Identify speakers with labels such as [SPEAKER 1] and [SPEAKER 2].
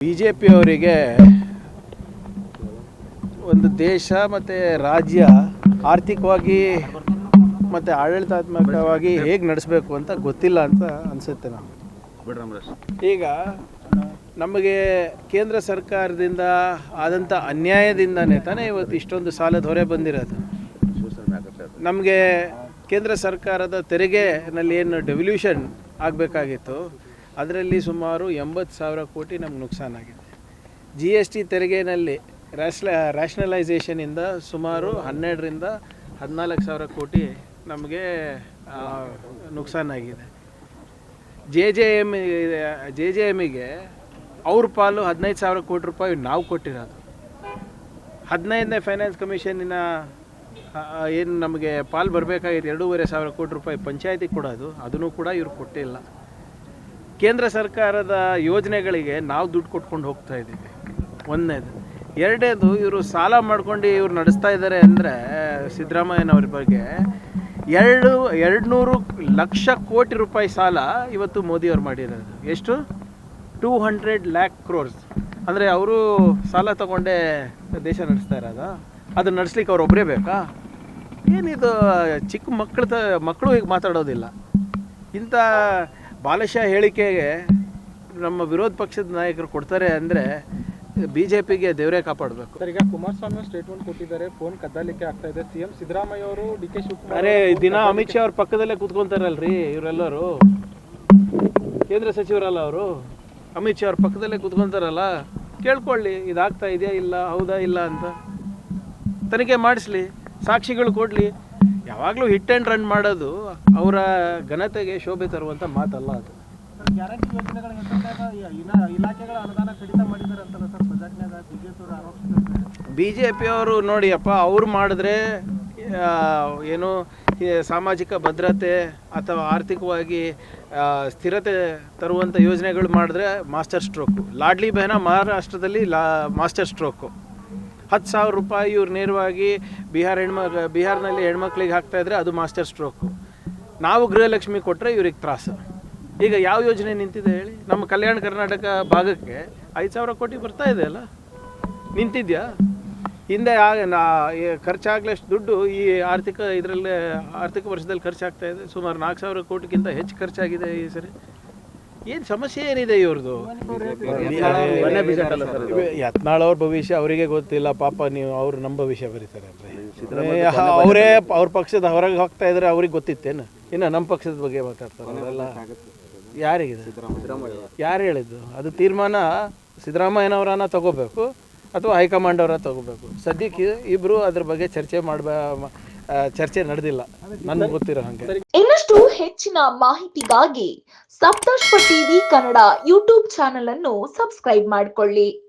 [SPEAKER 1] BJP ಅವರಿಗೆ ಒಂದು ದೇಶ ಮತ್ತು ರಾಜ್ಯ ಆರ್ಥಿಕವಾಗಿ ಮತ್ತು ಆಡಳಿತಾತ್ಮಕವಾಗಿ ಹೇಗೆ ನಡೆಸಬೇಕು ಅಂತ ಗೊತ್ತಿಲ್ಲ ಅಂತ ಅನಿಸುತ್ತೆ ನಮಗೆ. ಈಗ ನಮಗೆ ಕೇಂದ್ರ ಸರ್ಕಾರದಿಂದ ಆದಂಥ ಅನ್ಯಾಯದಿಂದನೇ ತಾನೇ ಇವತ್ತು ಇಷ್ಟೊಂದು ಸಾಲದ ಹೊರೆ ಬಂದಿರೋದು. ನಮಗೆ ಕೇಂದ್ರ ಸರ್ಕಾರದ ತೆರಿಗೆನಲ್ಲಿ ಏನು ಡೆವಲ್ಯೂಷನ್ ಆಗಬೇಕಾಗಿತ್ತು ಅದರಲ್ಲಿ ಸುಮಾರು 80,000 ಕೋಟಿ ನಮ್ಗೆ ನುಕ್ಸಾನಾಗಿದೆ. GST ತೆರಿಗೆಯಲ್ಲಿ ರ್ಯಾಷನಲೈಸೇಷನಿಂದ ಸುಮಾರು 12ರಿಂದ 14,000 ಕೋಟಿ ನಮಗೆ ನುಕ್ಸಾನಾಗಿದೆ. JJMಗೆ ಅವ್ರ ಪಾಲು 15,000 ಕೋಟಿ ರೂಪಾಯಿ ನಾವು ಕೊಟ್ಟಿರೋದು. 15ನೇ ಫೈನಾನ್ಸ್ ಕಮಿಷನ್ನಿನ ಏನು ನಮಗೆ ಪಾಲು ಬರಬೇಕಾಗಿತ್ತು 2,500 ಕೋಟಿ ರೂಪಾಯಿ ಪಂಚಾಯತಿಗೆ ಕೊಡೋದು, ಅದನ್ನು ಕೂಡ ಇವ್ರು ಕೊಟ್ಟಿಲ್ಲ. ಕೇಂದ್ರ ಸರ್ಕಾರದ ಯೋಜನೆಗಳಿಗೆ ನಾವು ದುಡ್ಡು ಕೊಟ್ಕೊಂಡು ಹೋಗ್ತಾ ಇದ್ದೀವಿ, ಒಂದನೇದು. ಎರಡನೇದು, ಇವರು ಸಾಲ ಮಾಡ್ಕೊಂಡು ಇವ್ರು ನಡೆಸ್ತಾ ಇದ್ದಾರೆ ಅಂದರೆ ಸಿದ್ದರಾಮಯ್ಯನವ್ರ ಬಗ್ಗೆ 200 ಲಕ್ಷ ಕೋಟಿ ರೂಪಾಯಿ ಸಾಲ ಇವತ್ತು ಮೋದಿಯವ್ರು ಮಾಡಿರೋದು. ಎಷ್ಟು? 200 lakh crores. ಅಂದರೆ ಅವರು ಸಾಲ ತಗೊಂಡೇ ದೇಶ ನಡೆಸ್ತಾ ಇರೋದ? ಅದನ್ನು ನಡೆಸ್ಲಿಕ್ಕೆ ಅವ್ರು ಒಬ್ಬರೇ ಬೇಕಾ? ಏನಿದು ಚಿಕ್ಕ ಮಕ್ಕಳು ಹೀಗೆ ಮಾತಾಡೋದಿಲ್ಲ. ಇಂಥ ಬಾಲಶಃ ಹೇಳಿಕೆಗೆ ನಮ್ಮ ವಿರೋಧ ಪಕ್ಷದ ನಾಯಕರು ಕೊಡ್ತಾರೆ ಅಂದರೆ BJPಗೆ ದೇವರೇ ಕಾಪಾಡಬೇಕು.
[SPEAKER 2] ಸರ್, ಈಗ ಕುಮಾರಸ್ವಾಮಿ ಸ್ಟೇಟ್ಮೆಂಟ್ ಕೊಟ್ಟಿದ್ದಾರೆ, ಫೋನ್ ಕದ್ದಾಲಿಕೆ ಆಗ್ತಾ ಇದೆ. CM ಸಿದ್ದರಾಮಯ್ಯ ಅವರು DK ಶಿವಕುಮಾರ್
[SPEAKER 1] ಅರೆ ದಿನ ಅಮಿತ್ ಶಾ ಅವ್ರ ಪಕ್ಕದಲ್ಲೇ ಕೂತ್ಕೊಂತಾರಲ್ರಿ ಇವರೆಲ್ಲರೂ, ಕೇಂದ್ರ ಸಚಿವರಲ್ಲ ಅವರು. ಅಮಿತ್ ಶಾ ಅವ್ರ ಪಕ್ಕದಲ್ಲೇ ಕೂತ್ಕೊಂತಾರಲ್ಲ, ಕೇಳ್ಕೊಳ್ಳಿ ಇದಾಗ್ತಾ ಇದೆಯಾ ಇಲ್ಲ, ಹೌದಾ ಇಲ್ಲ ಅಂತ ತನಿಖೆ ಮಾಡಿಸ್ಲಿ, ಸಾಕ್ಷಿಗಳು ಕೊಡಲಿ. ಯಾವಾಗಲೂ ಹಿಟ್ ಆ್ಯಂಡ್ ರನ್ ಮಾಡೋದು ಅವರ ಘನತೆಗೆ ಶೋಭೆ ತರುವಂಥ ಮಾತಲ್ಲ ಅದು.
[SPEAKER 2] ಗ್ಯಾರಂಟಿ ಯೋಜನೆಗಳ ಇಲಾಖೆಗಳ ಅನುದಾನ ಕಡಿತ ಮಾಡಿದ್ದಾರೆ ಅಂತಲ್ಲ ಸರ್ ಬಜೆಟ್ನಾಗ BJP ಆರೋಪಿಸಿದ್ದಾರೆ.
[SPEAKER 1] BJP ಅವರು ನೋಡಿಯಪ್ಪ, ಅವ್ರು ಮಾಡಿದ್ರೆ ಏನು ಸಾಮಾಜಿಕ ಭದ್ರತೆ ಅಥವಾ ಆರ್ಥಿಕವಾಗಿ ಸ್ಥಿರತೆ ತರುವಂಥ ಯೋಜನೆಗಳು ಮಾಡಿದ್ರೆ ಮಾಸ್ಟರ್ ಸ್ಟ್ರೋಕು. ಲಾಡ್ಲಿ ಬೆಹನ ಮಹಾರಾಷ್ಟ್ರದಲ್ಲಿ ಮಾಸ್ಟರ್ ಸ್ಟ್ರೋಕು. 10,000 ರೂಪಾಯಿ ಇವ್ರು ನೇರವಾಗಿ ಬಿಹಾರ್ನಲ್ಲಿ ಹೆಣ್ಮಕ್ಳಿಗೆ ಹಾಕ್ತಾಯಿದ್ರೆ ಅದು ಮಾಸ್ಟರ್ ಸ್ಟ್ರೋಕು. ನಾವು ಗೃಹಲಕ್ಷ್ಮಿ ಕೊಟ್ಟರೆ ಇವ್ರಿಗೆ ತ್ರಾಸು. ಈಗ ಯಾವ ಯೋಜನೆ ನಿಂತಿದೆ ಹೇಳಿ? ನಮ್ಮ ಕಲ್ಯಾಣ ಕರ್ನಾಟಕ ಭಾಗಕ್ಕೆ 5,000 ಕೋಟಿ ಬರ್ತಾ ಇದೆ ಅಲ್ಲ, ನಿಂತಿದೆಯಾ? ಹಿಂದೆ ಖರ್ಚಾಗಲಷ್ಟು ದುಡ್ಡು ಈ ಆರ್ಥಿಕ ವರ್ಷದಲ್ಲಿ ಖರ್ಚಾಗ್ತಾ ಇದೆ. ಸುಮಾರು 4,000 ಕೋಟಿಗಿಂತ ಹೆಚ್ಚು ಖರ್ಚಾಗಿದೆ ಈ ಸರಿ. ಏನು ಸಮಸ್ಯೆ ಏನಿದೆ ಇವ್ರದ್ದು? ಯತ್ನಾಳ್ ಅವ್ರ ಭವಿಷ್ಯ ಅವರಿಗೆ ಗೊತ್ತಿಲ್ಲ ಪಾಪ. ನೀವು ಅವ್ರು ನಮ್ಮ ಭವಿಷ್ಯ ಬರೀತಾರೆ ಅವರೇ ಅವ್ರ ಪಕ್ಷದ ಹೊರಗೆ ಹೋಗ್ತಾ ಇದ್ರೆ ಅವ್ರಿಗೆ ಗೊತ್ತಿತ್ತೇನು? ಇನ್ನು ನಮ್ಮ ಪಕ್ಷದ ಬಗ್ಗೆ ಮಾತಾಡ್ತಾರೆ ಅವರೆಲ್ಲ. ಯಾರಿಗಿದೆ? ಯಾರು ಹೇಳಿದ್ದು? ಅದು ತೀರ್ಮಾನ ಸಿದ್ದರಾಮಯ್ಯನವರನ್ನ ತಗೋಬೇಕು ಅಥವಾ ಹೈಕಮಾಂಡ್ ಅವರ ತಗೋಬೇಕು. ಸದ್ಯಕ್ಕೆ ಇಬ್ಬರು ಅದ್ರ ಬಗ್ಗೆ ಚರ್ಚೆ ನಡೆದಿಲ್ಲ ನನಗೆ ಗೊತ್ತಿರೋ ಹಾಗೆ.
[SPEAKER 3] ಇನ್ನಷ್ಟು ಹೆಚ್ಚಿನ ಮಾಹಿತಿಗಾಗಿ ಸಪ್ತರ್ಷಿ ಟಿವಿ ಕನ್ನಡ ಯೂಟ್ಯೂಬ್ ಚಾನೆಲ್ ಅನ್ನು ಸಬ್ಸ್ಕ್ರೈಬ್ ಮಾಡಿಕೊಳ್ಳಿ.